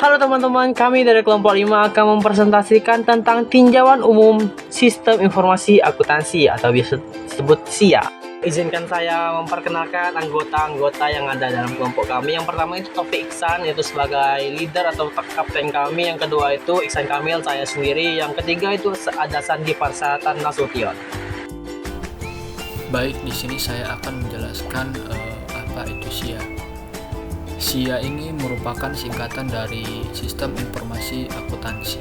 Halo teman-teman, kami dari kelompok 5 akan mempresentasikan tentang tinjauan umum sistem informasi akuntansi atau biasa disebut SIA. Izinkan saya memperkenalkan anggota-anggota yang ada dalam kelompok kami. Yang pertama itu Taufik Iksan, yaitu sebagai leader atau kapten kami. Yang kedua itu Iksan Kamil, saya sendiri. Yang ketiga itu ada Sandi Parsatan Nasution. Baik, di sini saya akan menjelaskan apa itu SIA. SIA ini merupakan singkatan dari Sistem Informasi Akuntansi.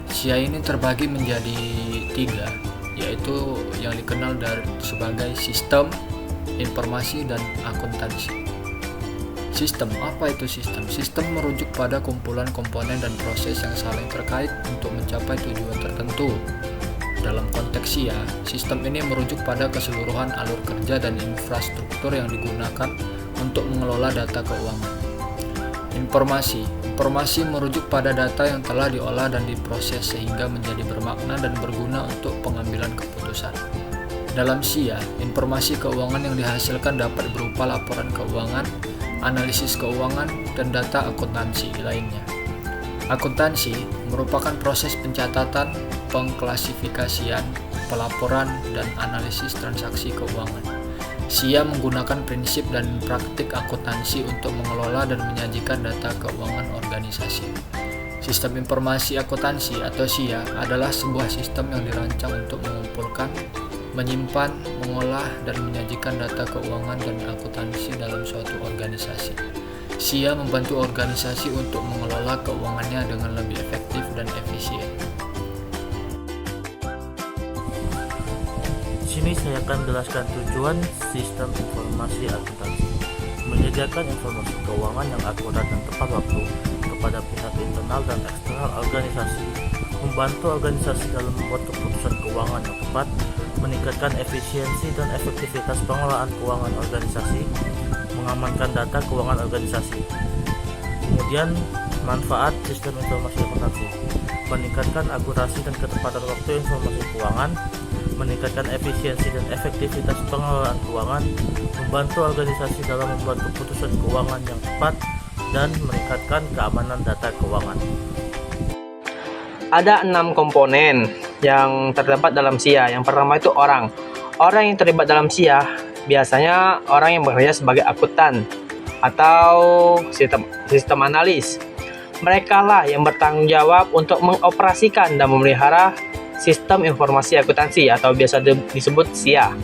SIA ini terbagi menjadi 3, yaitu yang dikenal sebagai Sistem Informasi dan Akuntansi. Sistem, apa itu sistem? Sistem merujuk pada kumpulan komponen dan proses yang saling terkait untuk mencapai tujuan tertentu. Dalam konteks SIA, sistem ini merujuk pada keseluruhan alur kerja dan infrastruktur yang digunakan untuk mengelola data keuangan. Informasi merujuk pada data yang telah diolah dan diproses sehingga menjadi bermakna dan berguna untuk pengambilan keputusan. Dalam SIA, informasi keuangan yang dihasilkan dapat berupa laporan keuangan, analisis keuangan, dan data akuntansi lainnya. Akuntansi merupakan proses pencatatan, pengklasifikasian, pelaporan, dan analisis transaksi keuangan. SIA menggunakan prinsip dan praktik akuntansi untuk mengelola dan menyajikan data keuangan organisasi. Sistem informasi akuntansi atau SIA adalah sebuah sistem yang dirancang untuk mengumpulkan, menyimpan, mengolah, dan menyajikan data keuangan dan akuntansi dalam suatu organisasi. SIA membantu organisasi untuk mengelola keuangannya dengan lebih efektif dan efisien. Di sini saya akan menjelaskan tujuan sistem informasi akuntansi, menyediakan informasi keuangan yang akurat dan tepat waktu kepada pihak internal dan eksternal organisasi, membantu organisasi dalam membuat keputusan keuangan yang tepat, meningkatkan efisiensi dan efektivitas pengelolaan keuangan organisasi, mengamankan data keuangan organisasi. Kemudian manfaat sistem informasi akuntansi, meningkatkan akurasi dan ketepatan waktu informasi keuangan, meningkatkan efisiensi dan efektivitas pengelolaan keuangan, membantu organisasi dalam membuat keputusan keuangan yang tepat, dan meningkatkan keamanan data keuangan. Ada 6 komponen yang terdapat dalam SIA. Yang pertama itu orang. Orang yang terlibat dalam SIA biasanya orang yang bekerja sebagai akuntan atau sistem analis. Mereka lah yang bertanggung jawab untuk mengoperasikan dan memelihara sistem informasi akuntansi atau biasa disebut SIA.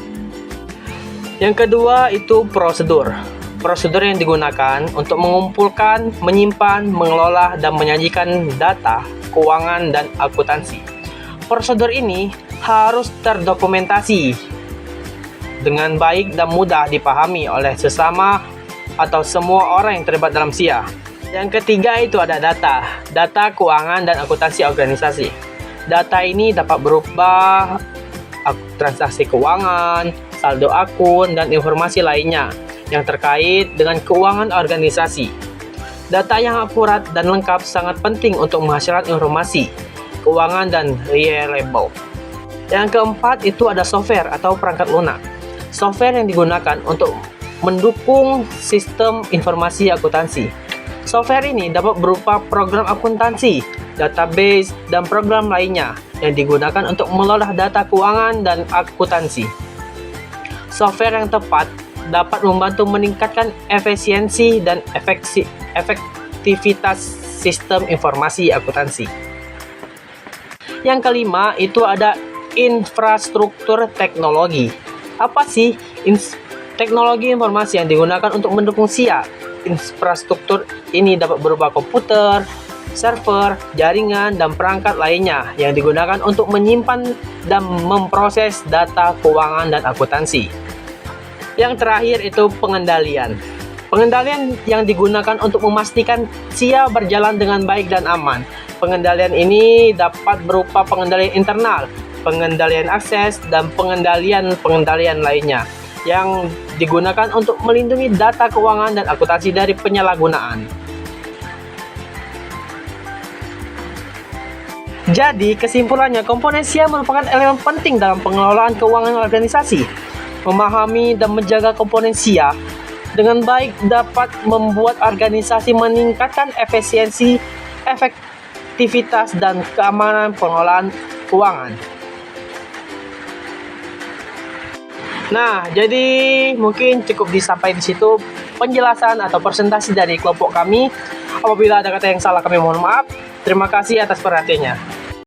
Yang kedua itu prosedur. Prosedur yang digunakan untuk mengumpulkan, menyimpan, mengelola, dan menyajikan data keuangan dan akuntansi. Prosedur ini harus terdokumentasi dengan baik dan mudah dipahami oleh sesama atau semua orang yang terlibat dalam SIA. Yang ketiga itu ada data keuangan dan akuntansi organisasi. Data ini dapat berupa transaksi keuangan, saldo akun, dan informasi lainnya yang terkait dengan keuangan organisasi. Data yang akurat dan lengkap sangat penting untuk menghasilkan informasi keuangan dan reliable. Yang keempat itu ada software atau perangkat lunak. Software yang digunakan untuk mendukung sistem informasi akuntansi. Software ini dapat berupa program akuntansi, database, dan program lainnya yang digunakan untuk mengolah data keuangan dan akuntansi. Software yang tepat dapat membantu meningkatkan efisiensi dan efektivitas sistem informasi akuntansi. Yang kelima itu ada infrastruktur teknologi. Apa sih teknologi informasi yang digunakan untuk mendukung SIA? Infrastruktur ini dapat berupa komputer, server, jaringan, dan perangkat lainnya yang digunakan untuk menyimpan dan memproses data keuangan dan akuntansi. Yang terakhir itu pengendalian. Pengendalian yang digunakan untuk memastikan SIA berjalan dengan baik dan aman. Pengendalian ini dapat berupa pengendalian internal, pengendalian akses, dan pengendalian lainnya yang digunakan untuk melindungi data keuangan dan akuntansi dari penyalahgunaan. Jadi, kesimpulannya, komponen SIA merupakan elemen penting dalam pengelolaan keuangan organisasi. Memahami dan menjaga komponen SIA dengan baik dapat membuat organisasi meningkatkan efisiensi, efektivitas, dan keamanan pengelolaan keuangan. Nah, jadi mungkin cukup disampaikan di situ penjelasan atau presentasi dari kelompok kami. Apabila ada kata yang salah, kami mohon maaf. Terima kasih atas perhatiannya.